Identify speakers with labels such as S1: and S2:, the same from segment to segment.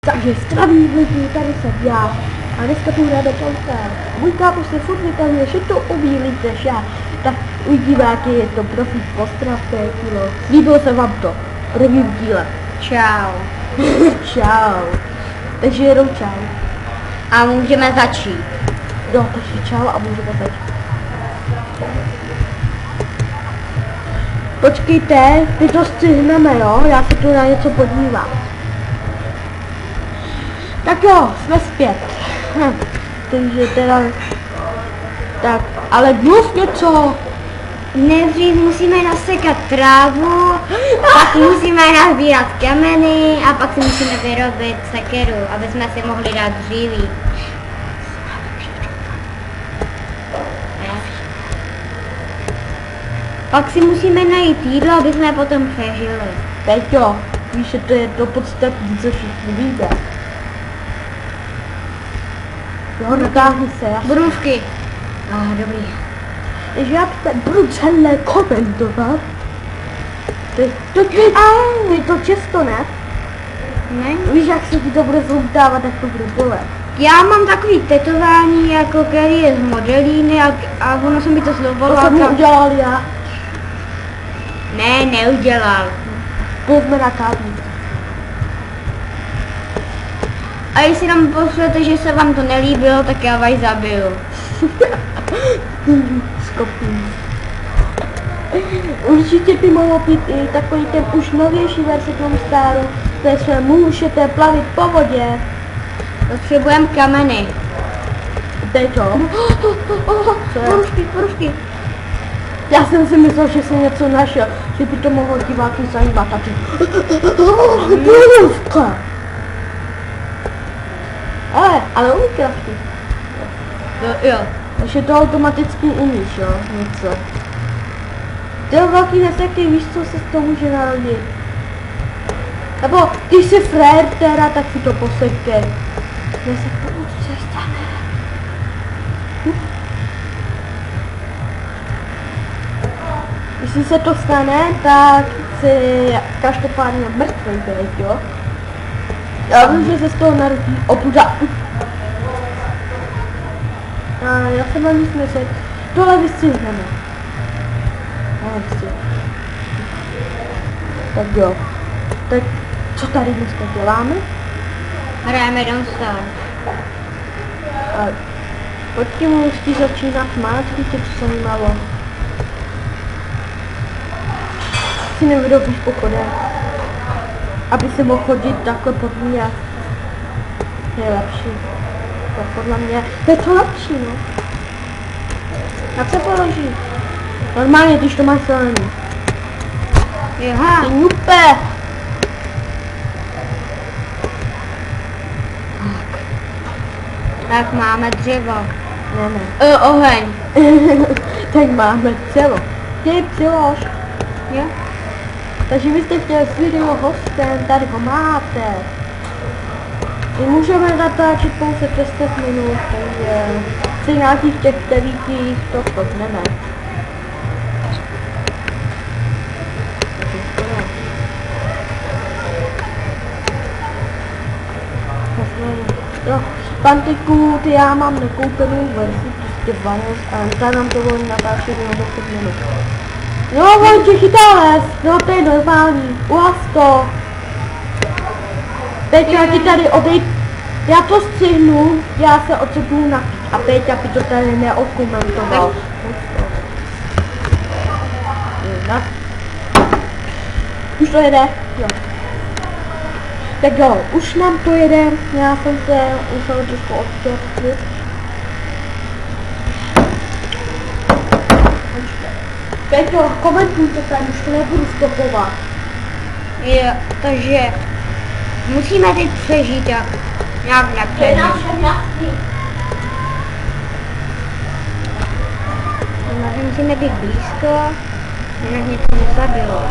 S1: Takže zdraví lidi, tady jsem já. A dneska tu hrajeme Counter. Můj kámoš se furt vytahuje, že to umí líp než já. Tak uvidíme, jaký je to profík, postravte, kilo. Líbilo se vám to. Prvním díle.
S2: Čau.
S1: Čau. Takže jenom čau.
S2: A můžeme začít.
S1: No, takže čau a můžeme začít. Počkejte, ty to stihneme, jo? Já se tu na něco podívám. Tak jo, jsme zpět. Takže teda... Tak, ale mluv něco.
S2: Nejdřív musíme nasekat trávu, pak musíme nazbírat kameny a pak si musíme vyrobit sekeru, aby jsme si mohli dát dříví. Pak si musíme najít jídlo, aby jsme potom přežili.
S1: Peťo, víš, že to je to podstatní, co všichni víte. Jo, natáhni se, já...
S2: Brůvky. Dobrý.
S1: Takže já teď budu celé komentovat. Ty to často, ne?
S2: Ne?
S1: Víš, jak se ti to bude zhoutávat, jak to bude bolet.
S2: Já mám takový tetování, jako který je z modelíny a ono se mi to zlobalo.
S1: To jsem mu udělal já.
S2: Ne, neudělal.
S1: Pojďme na kávu.
S2: A jestli nám pošlete, že se vám to nelíbilo, tak já vás zabiju.
S1: Skopím. Určitě by mohlo být i takový ten už novější verze tomu staru, kde se můžete plavit po vodě.
S2: Potřebujeme kameny.
S1: Peťo. Co je?
S2: Porušky.
S1: Já jsem si myslel, že jsem něco našel, že by to mohlo diváky zajímat a ty... Poruška! Ale umí krafty.
S2: Jo.
S1: Takže to automaticky umíš, jo? Něco. Ty velký neseky, víš, co se z toho může narodit? Nebo když jsi frér teda, tak si to posekej. Nesek to určitě stane. Když se to stane, tak si každopádně mrtvej být, jo? Já vím, že se z toho narodí opuda. A já jsem ani smyslet. Tohle vystřihneme. Tak jo. Tak co tady dneska děláme?
S2: Hrajeme Don't Starve.
S1: Pojďte mu už začínat mát, víte, co se mi malo. Si nevyrobíš pochodem. Aby si mohl chodit takhle pod mě. Je lepší. Tak podle mě, to je to lepší, no. Jak se položí? Normálně, když to máš zelený.
S2: Aha.
S1: Ty nupe!
S2: Tak máme dřevo.
S1: Ne.
S2: Oheň.
S1: Tak máme dřevo. Ty přilož.
S2: Jo?
S1: Takže vy jste chtěli s video hostem, tady ho máte. My můžeme natáčet pouze 10 minut, takže při nějakých těch devíkých to stopneme. Jo, Pantiku, ty já mám nekoupenou verzi, prostě 12 a ta nám to volí natáčet jenom 10 minut. No, on tě chytá les, no to je normální, uhas to. Teď já ti tady odejď, já to střihnu, já se odseknu na a Péťa by to tady neokomentoval. Tak. Už to jede? Jo. Tak jo, už nám to jede, já jsem se musel trošku odčerstvit. Peťo, komentujte tady, už to nebudu stopovat.
S2: Jo, takže musíme teď přežít nějak přežít. Musíme být blízko, jinak něco nezabilo.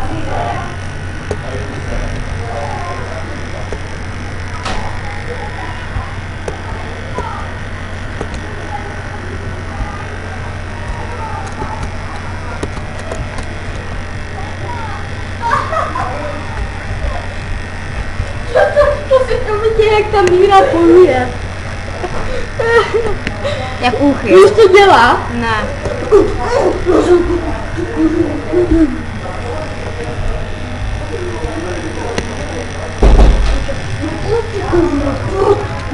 S1: Co se to děje? jak tam Míra poluje.
S2: Jak úchy.
S1: Už to dělá?
S2: Ne.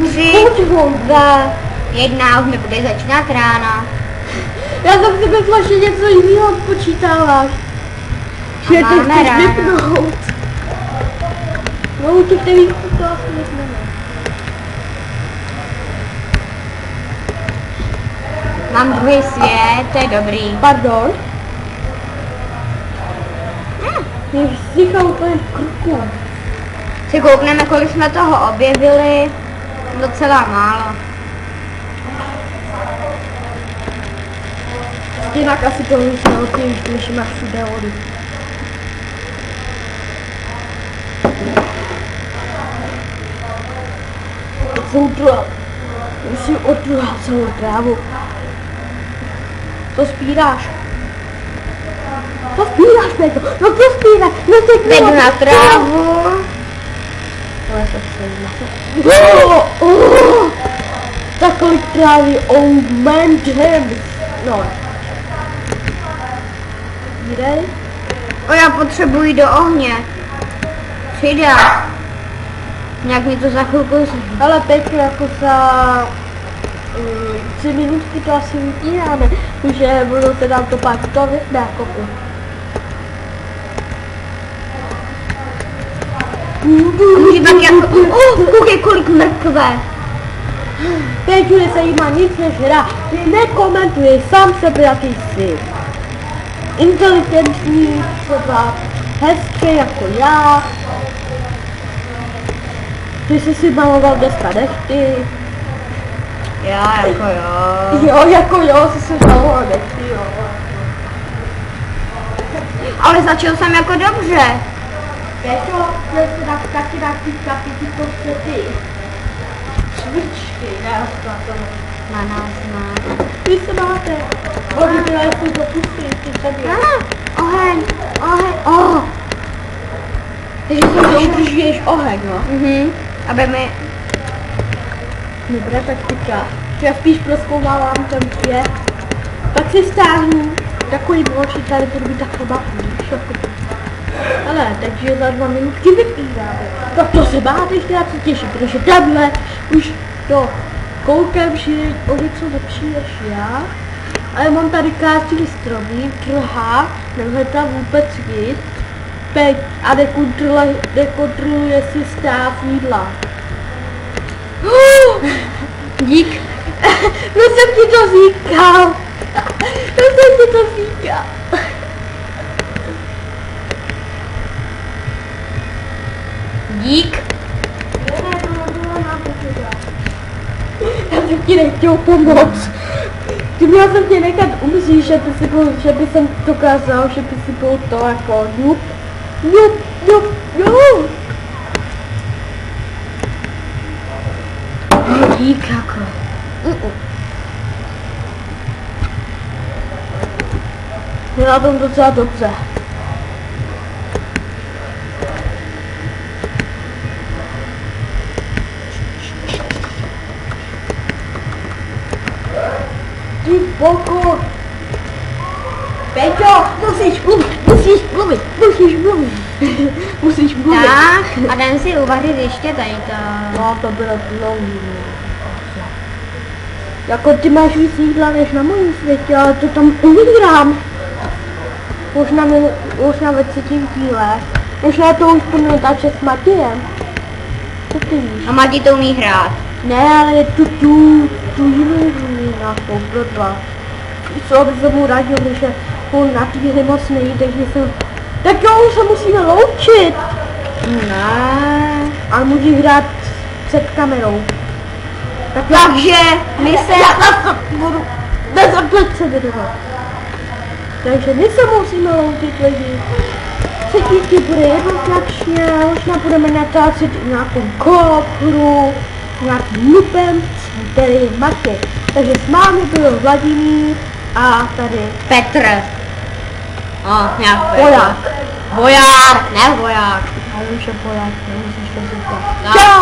S2: Tři, dva, jedna, už nebude začínat rána.
S1: Já jsem si myslela, že něco jiného odpočítáváš. Že to
S2: máme
S1: chceš
S2: ráno.
S1: vypnout. No u těch telíků to asi vypneme.
S2: Mám druhý svět, to je dobrý.
S1: Pardon? Mě vzdychá úplně v krku.
S2: Si koukneme, kolik jsme toho objevili. Docela málo.
S1: Jinak asi to jsme od těch, když máš všude vody. Zoutla. Musím otruhat celou trávu. To spíráš. To spíráš, Péťo. No to spíráš. No se
S2: Jdu na trávu.
S1: Ale to se tak kolik trávy, oh man, James. No. Jdej.
S2: O, já potřebuji do ohně. Přidat. Nějak mi to za chvilku zhý.
S1: Ale Petr, jako za 3 minutky to asi vytíráme, že budou se nám to pak to vypne jako by.
S2: Může tak jako... koukej, kolik mrkve.
S1: Peťu nezajímá nic než hra, ty nekomentuješ sám sebe, jaký jsi. Inteligentní, třeba hezký jako já. Ty jsi si maloval dneska nechty.
S2: Já jako jo.
S1: Jo, jako jo, jsi si maloval nechty, jo.
S2: Ale začal jsem jako dobře.
S1: Peťo, chtěl se taky dát ty kapity ty švičky, ne, to
S2: Na nás má.
S1: Vy se máte. Oni byla jestli dopustí, ty sebě.
S2: Oheň, oheň,
S1: Takže se udržuješ oheň, no?
S2: Aby mi...
S1: Dobré taktika. Já spíš prozkoumávám ten svět. Pak si stáhnu takový bločí, tady budu být takhle bavný. Ale, takže za 2 minutky vypíráme. Tak to se máte ještě na co těšit, protože tamhle už to koukám, že o něco lepší než já. Ale mám tady krásný stromy, trhá, nevhledám vůbec nic. Peť a nekontroluje si stav jídla.
S2: Dík.
S1: No jsem ti to říkal. No jsem ti to říkal.
S2: Dík.
S1: Já jsem ti nechtěl pomoct. Ty měl jsem tě nechat umřít, že by jsem dokázal, že by si byl to jako jup.
S2: Dík jako.
S1: Je na tom docela dobře. Ty boko! Peťo, musíš mluvit. Musíš mluvit.
S2: Tak, a jdem si uvařit ještě tady to.
S1: No, to bylo dlouhý. Jako ty máš víc jídla než na mojím světě, ale to tam umírám. Možná ve 3. díle. Možná to už budu natáčet s Matějem. Co ty víš?
S2: A Mati to umí hrát.
S1: Ne, ale je tu jinou hru nějakou, blbá. Co, aby se mu radil, že on na ty hry moc nejde, takže jsem... Tak jo, už se musíme loučit.
S2: Ne.
S1: Ale můžeš hrát před kamerou.
S2: Takže my se...
S1: Já budu bezoplet se vydovat. Takže my se musíme loučit, lidi. Třetí bude jednoznačně, už nebudeme natáčet i nějakou hru, nějakým nupem, který je Matěj. Takže s námi byl Vladimír a tady
S2: Petr. Nějak
S1: Voják.
S2: Voják, ne voják.
S1: A už je Voják, nemusíš to říkat.
S2: No.
S1: Čau!